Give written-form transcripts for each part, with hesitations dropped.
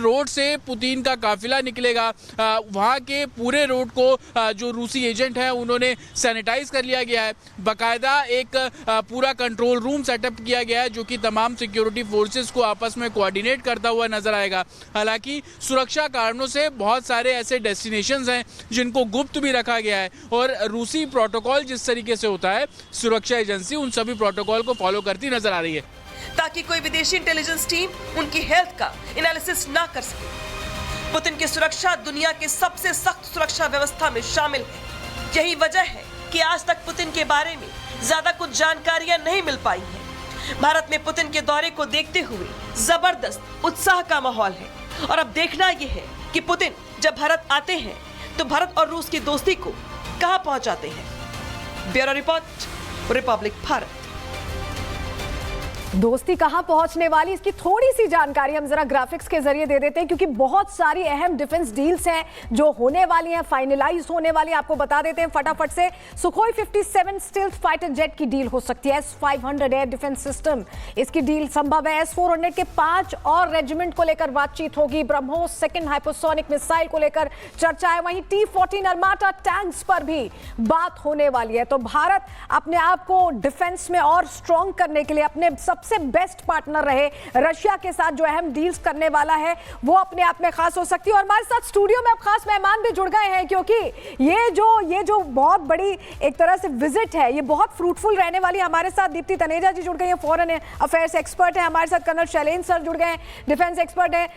Road से Putin का काफिला निकलेगा वहां के पूरे रोड को जो रूसी एजेंट है उन्होंने सैनिटाइज कर लिया गया है। बाकायदा एक पूरा कंट्रोल रूम सेटअप किया गया है जो कि तमाम सिक्योरिटी फोर्सेस को आपस में कोऑर्डिनेट करता हुआ नजर आएगा। हालांकि सुरक्षा कारणों से बहुत सारे ऐसे डेस्टिनेशंस हैं जिनको गुप्त भी रखा गया है और रूसी प्रोटोकॉल जिस तरीके से होता है सुरक्षा एजेंसी उन सभी प्रोटोकॉल को फॉलो करती नजर आ रही है ताकि कोई विदेशी इंटेलिजेंस टीम उनकी हेल्थ का एनालिसिस ना कर सके। पुतिन की सुरक्षा दुनिया के सबसे सख्त सुरक्षा व्यवस्था में शामिल है। यही वजह है कि आज तक पुतिन के बारे में ज्यादा कुछ जानकारियां नहीं मिल पाई हैं। भारत में पुतिन के दौरे को देखते हुए जबरदस्त उत्साह का माहौल है और अब देखना यह है कि पुतिन जब भारत आते हैं तो भारत और रूस की दोस्ती को कहां पहुंचाते हैं। Bureau report, Republic Bharat. दोस्ती कहां पहुंचने वाली, इसकी थोड़ी सी जानकारी हम जरा ग्राफिक्स के जरिए दे देते हैं क्योंकि बहुत सारी अहम डिफेंस डील्स हैं जो होने वाली हैं, फाइनलाइज होने वाली हैं। आपको बता देते हैं फटाफट से। सुखोई 57 स्टील्थ फाइटर जेट की डील हो सकती है। S-500 एयर डिफेंस सिस्टम, इसकी डील संभव है। S-400 के 5 और रेजिमेंट को लेकर बातचीत होगी। ब्रह्मोस सेकंड हाइपरसोनिक मिसाइल को लेकर चर्चा है। वहीं T-14 अरमाटा टैंक्स पर भी बात होने वाली है। तो भारत अपने आप को डिफेंस में और स्ट्रॉन्ग करने के लिए अपने सबसे बेस्ट पार्टनर रहे रशिया के साथ जो अहम डील्स करने वाला है वो अपने आप में खास हो सकती है। और हमारे साथ स्टूडियो में अब खास मेहमान भी जुड़ गए हैं क्योंकि ये जो बहुत बड़ी एक तरह से विजिट है ये बहुत फ्रूटफुल रहने वाली है। हमारे साथ दीप्ति तनेजा जी जुड़ गई हैं, फॉरेन अफेयर्स एक्सपर्ट हैं। हमारे साथ कर्नल शैलेंद्र सर जुड़ गए हैं, डिफेंस एक्सपर्ट हैं।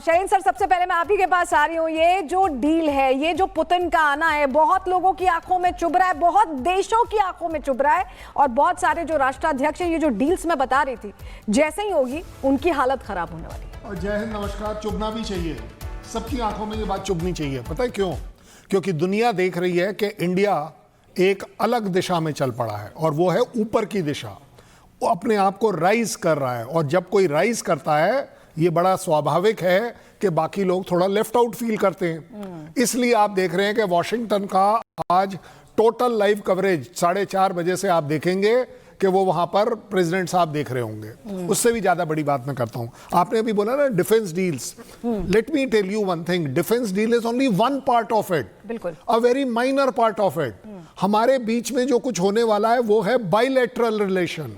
शैलेंद्र सर, सबसे पहले मैं आप ही के पास आ रही हूँ। ये जो डील है, ये जो पुतिन का आना है, बहुत लोगों की आंखों में चुभ रहा है, बहुत देशों की आंखों में चुभ रहा है और बहुत सारे जो राष्ट्राध्यक्ष हैं ये जो डील्स मैं बता रही थी जैसे ही होगी उनकी हालत खराब होने वाली है। और जय हिंद, नमस्कार। चुभना भी चाहिए, सबकी आंखों में ये बात चुभनी चाहिए। पता है क्यों? क्योंकि दुनिया देख रही है कि इंडिया एक अलग दिशा में चल पड़ा है और वो है ऊपर की दिशा। वो अपने आप को राइज कर रहा है और जब कोई राइज करता है ये बड़ा स्वाभाविक है कि बाकी लोग थोड़ा लेफ्ट आउट फील करते हैं। इसलिए आप देख रहे हैं कि वॉशिंगटन का आज टोटल लाइव कवरेज 4:30 बजे से आप देखेंगे कि वो वहां पर प्रेसिडेंट साहब देख रहे होंगे। उससे भी ज्यादा बड़ी बात मैं करता हूं। आपने अभी बोला ना defence deals, let me tell you one thing, defence deal is only one part of it, बिल्कुल a very minor part of it. हमारे बीच में जो कुछ होने वाला है वो है बाइलेटरल रिलेशन।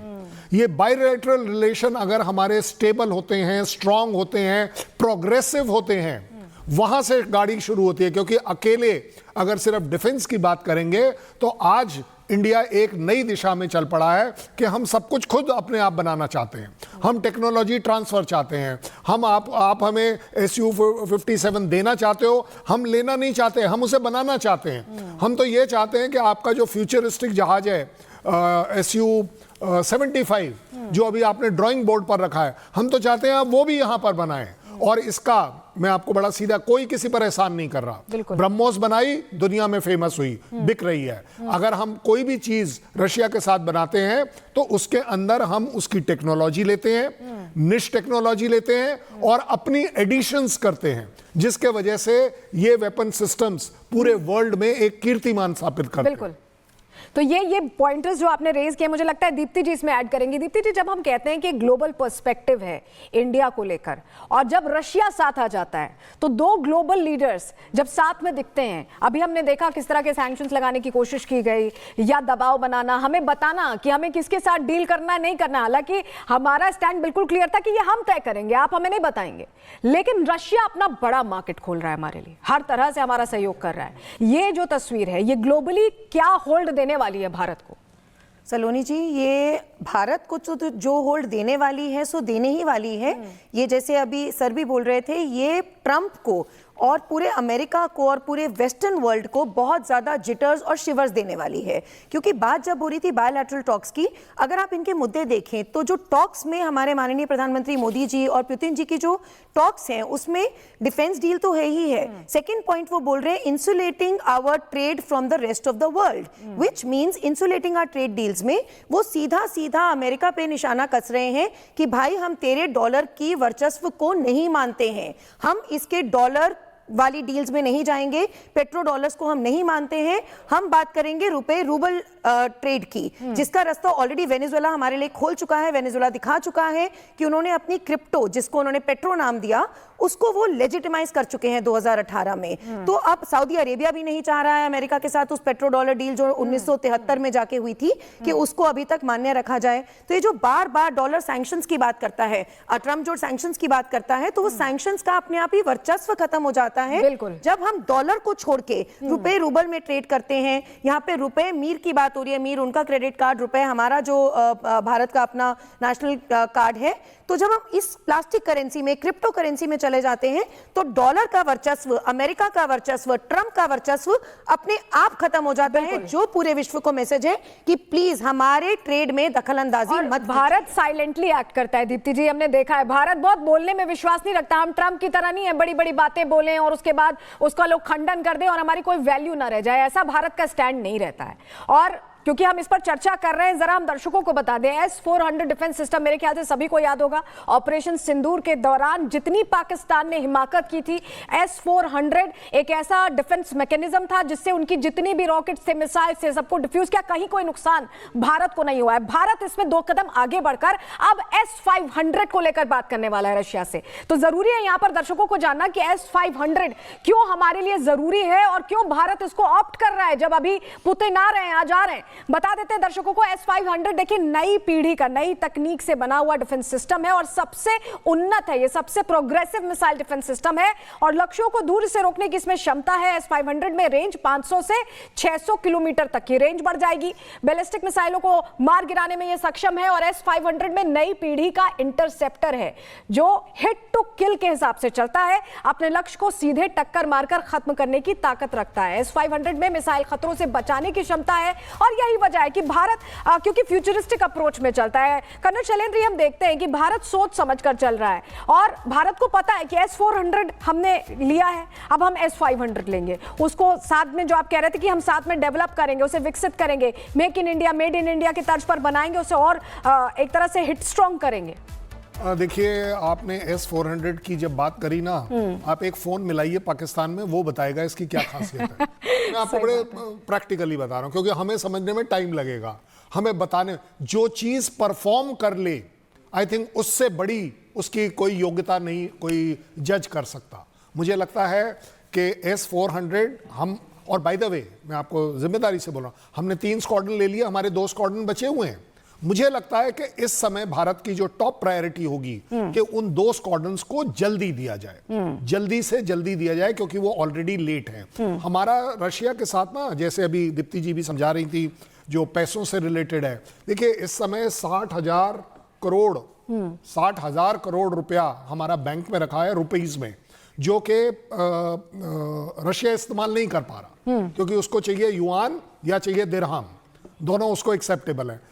ये बाइलेटरल रिलेशन अगर हमारे स्टेबल होते हैं, स्ट्रांग होते हैं, प्रोग्रेसिव होते हैं, वहां से गाड़ी शुरू होती है। क्योंकि अकेले अगर सिर्फ डिफेंस की बात करेंगे तो आज इंडिया एक नई दिशा में चल पड़ा है कि हम सब कुछ खुद अपने आप बनाना चाहते हैं। हम टेक्नोलॉजी ट्रांसफर चाहते हैं। हम आप हमें Su-57 देना चाहते हो, हम लेना नहीं चाहते, हम उसे बनाना चाहते हैं। हम तो ये चाहते हैं कि आपका जो फ्यूचरिस्टिक जहाज है Su-75 जो अभी आपने ड्राइंग बोर्ड पर रखा है, हम तो चाहते हैं वो भी यहां पर बनाएं। और इसका मैं आपको बड़ा सीधा, कोई किसी पर एहसान नहीं कर रहा। ब्रह्मोस बनाई, दुनिया में फेमस हुई, बिक रही है। अगर हम कोई भी चीज रशिया के साथ बनाते हैं तो उसके अंदर हम उसकी टेक्नोलॉजी लेते हैं, निश टेक्नोलॉजी लेते हैं और अपनी एडिशंस करते हैं, जिसके वजह से ये वेपन सिस्टम्स पूरे वर्ल्ड में एक कीर्तिमान स्थापित करते हैं। तो ये पॉइंटर्स जो आपने रेज किए, मुझे लगता है दीप्ति जी इसमें ऐड करेंगी। दीप्ति जी, जब हम कहते हैं कि ग्लोबल पर्सपेक्टिव है इंडिया को लेकर और जब रशिया साथ आ जाता है तो दो ग्लोबल लीडर्स जब साथ में दिखते हैं, अभी हमने देखा किस तरह के सैंक्शंस लगाने की कोशिश की गई या दबाव बनाना, हमें बताना कि हमें किसके साथ डील करना है, नहीं करना। हालांकि हमारा स्टैंड बिल्कुल क्लियर था कि ये हम तय करेंगे, आप हमें नहीं बताएंगे। लेकिन रशिया अपना बड़ा मार्केट खोल रहा है हमारे लिए, हर तरह से हमारा सहयोग कर रहा है। ये जो तस्वीर है ये ग्लोबली क्या होल्ड देने वाली है भारत को? सलोनी जी, ये भारत को तो जो होल्ड देने वाली है सो देने ही वाली है। ये जैसे अभी सर भी बोल रहे थे, ये ट्रंप को और पूरे अमेरिका को और पूरे वेस्टर्न वर्ल्ड को बहुत ज़्यादा जिटर्स और शिवर्स देने वाली है। क्योंकि बात जब हो रही थी बायलैटरल टॉक्स की, अगर आप इनके मुद्दे देखें तो जो टॉक्स में हमारे माननीय प्रधानमंत्री मोदी जी और पुतिन जी की जो टॉक्स हैं उसमें डिफेंस डील तो है ही है। सेकेंड पॉइंट वो बोल रहे हैं insulating our trade from the rest of the world, which means insulating our trade deals में वो सीधा सीधा अमेरिका पे निशाना कस रहे हैं कि भाई हम तेरे डॉलर की वर्चस्व को नहीं मानते हैं, हम इसके डॉलर वाली डील्स में नहीं जाएंगे, पेट्रो डॉलर्स को हम नहीं मानते हैं। हम बात करेंगे रुपए रूबल ट्रेड की, जिसका रास्ता ऑलरेडी वेनेजुएला हमारे लिए खोल चुका है। वेनेजुएला दिखा चुका है कि उन्होंने अपनी क्रिप्टो, जिसको उन्होंने पेट्रो नाम दिया, उसको वो लेजिटिमाइज कर चुके हैं 2018 में। तो अब सऊदी अरेबिया भी नहीं चाह रहा है अमेरिका के साथ उस पेट्रो डॉलर डील जो 1973 में जाके हुई थी कि उसको अभी तक मान्य रखा जाए। तो ये जो बार बार डॉलर सैंक्शंस की बात करता है, ट्रम्प जो सैंक्शंस की बात करता है, तो वो सैंक्शंस का अपने आप ही वर्चस्व खत्म हो जाता है जब हम डॉलर को छोड़ के रुपए रूबल में ट्रेड करते हैं। यहाँ पे रुपए मीर की बात हो रही है, मीर उनका क्रेडिट कार्ड, रुपए हमारा जो भारत का अपना नेशनल कार्ड है। तो जब हम इस प्लास्टिक करेंसी में, क्रिप्टो करेंसी में चले जाते हैं, तो डॉलर का वर्चस्व, अमेरिका का वर्चस्व, ट्रम्प का वर्चस्व अपने आप खत्म हो जाता है, जो पूरे विश्व को मैसेज है कि प्लीज हमारे ट्रेड में दखलंदाजी मत। भारत साइलेंटली एक्ट करता है। दीप्ति जी, हमने देखा है भारत बहुत बोलने में विश्वास नहीं रखता। हम ट्रम्प की तरह नहीं है, बड़ी बड़ी बातें बोलें और उसके बाद उसका लोग खंडन कर दें और हमारी कोई वैल्यू ना रह जाए, ऐसा भारत का स्टैंड नहीं रहता है। और क्योंकि हम इस पर चर्चा कर रहे हैं, जरा हम दर्शकों को बता दें, S-400 डिफेंस सिस्टम मेरे ख्याल से सभी को याद होगा, ऑपरेशन सिंदूर के दौरान जितनी पाकिस्तान ने हिमाकत की थी, S-400 एक ऐसा डिफेंस मैकेनिज्म था जिससे उनकी जितनी भी रॉकेट्स थे, मिसाइल से, सबको डिफ्यूज किया। कहीं कोई नुकसान भारत को नहीं हुआ है। भारत इसमें 2 कदम आगे बढ़कर अब S-500 को लेकर बात करने वाला है रशिया से। तो जरूरी है यहां पर दर्शकों को जानना कि S-500 क्यों हमारे लिए जरूरी है और क्यों भारत इसको ऑप्ट कर रहा है, जब अभी पुतिन आ रहे हैं, आज आ रहे हैं। बता देते हैं दर्शकों को, S-500 देखिए नई पीढ़ी का, नई तकनीक से बना हुआ डिफेंस सिस्टम है और सबसे उन्नत है, ये सबसे प्रोग्रेसिव मिसाइल डिफेंस सिस्टम है और लक्ष्यों को दूर से रोकने की इसमें क्षमता है। S-500 में रेंज 500 से 600 किलोमीटर तक की रेंज बढ़ जाएगी। बैलिस्टिक मिसाइलों को मार गिराने में यह सक्षम है और S-500 में नई पीढ़ी का इंटरसेप्टर है जो हिट टू किल के हिसाब से चलता है, अपने लक्ष्य को सीधे टक्कर मारकर खत्म करने की ताकत रखता है। S-500 में मिसाइल खतरों से बचाने की क्षमता है और यही वजह है कि भारत क्योंकि फ्यूचरिस्टिक अप्रोच में चलता है। कर्नल शैलेंद्र, हम देखते हैं कि भारत सोच समझकर चल रहा है और भारत को पता है कि S-400 हमने लिया है, अब हम S-500 लेंगे, उसको साथ में, जो आप कह रहे थे कि हम साथ में डेवलप करेंगे, उसे विकसित करेंगे, make in India, made in India की तर्ज पर बनाएंगे, उसे और एक तरह से हिट स्ट्रॉन्ग करेंगे। देखिए, आपने S-400 की जब बात करी ना, आप एक फोन मिलाइए पाकिस्तान में, वो बताएगा इसकी क्या खासियत है। मैं आपको बड़े प्रैक्टिकली बता रहा हूं क्योंकि हमें समझने में टाइम लगेगा, हमें बताने। जो चीज परफॉर्म कर ले, आई थिंक उससे बड़ी उसकी कोई योग्यता नहीं कोई जज कर सकता। मुझे लगता है कि S-400 हम, और बाय द वे मैं आपको जिम्मेदारी से बोल रहा हूं, हमने 3 स्क्वाड्रन ले लिए, हमारे 2 स्क्वाड्रन बचे हुए हैं। मुझे लगता है कि इस समय भारत की जो टॉप प्रायोरिटी होगी कि उन 2 स्क्वाड्रन्स को जल्दी दिया जाए, जल्दी से जल्दी दिया जाए, क्योंकि वो ऑलरेडी लेट है। हमारा रशिया के साथ ना, जैसे अभी दीप्ति जी भी समझा रही थी, जो पैसों से रिलेटेड है, देखिए इस समय 60,000 करोड़ रुपया हमारा बैंक में रखा है रुपीज में, जो कि रशिया इस्तेमाल नहीं कर पा रहा क्योंकि उसको चाहिए युआन या चाहिए दिरहम, दोनों उसको एक्सेप्टेबल है।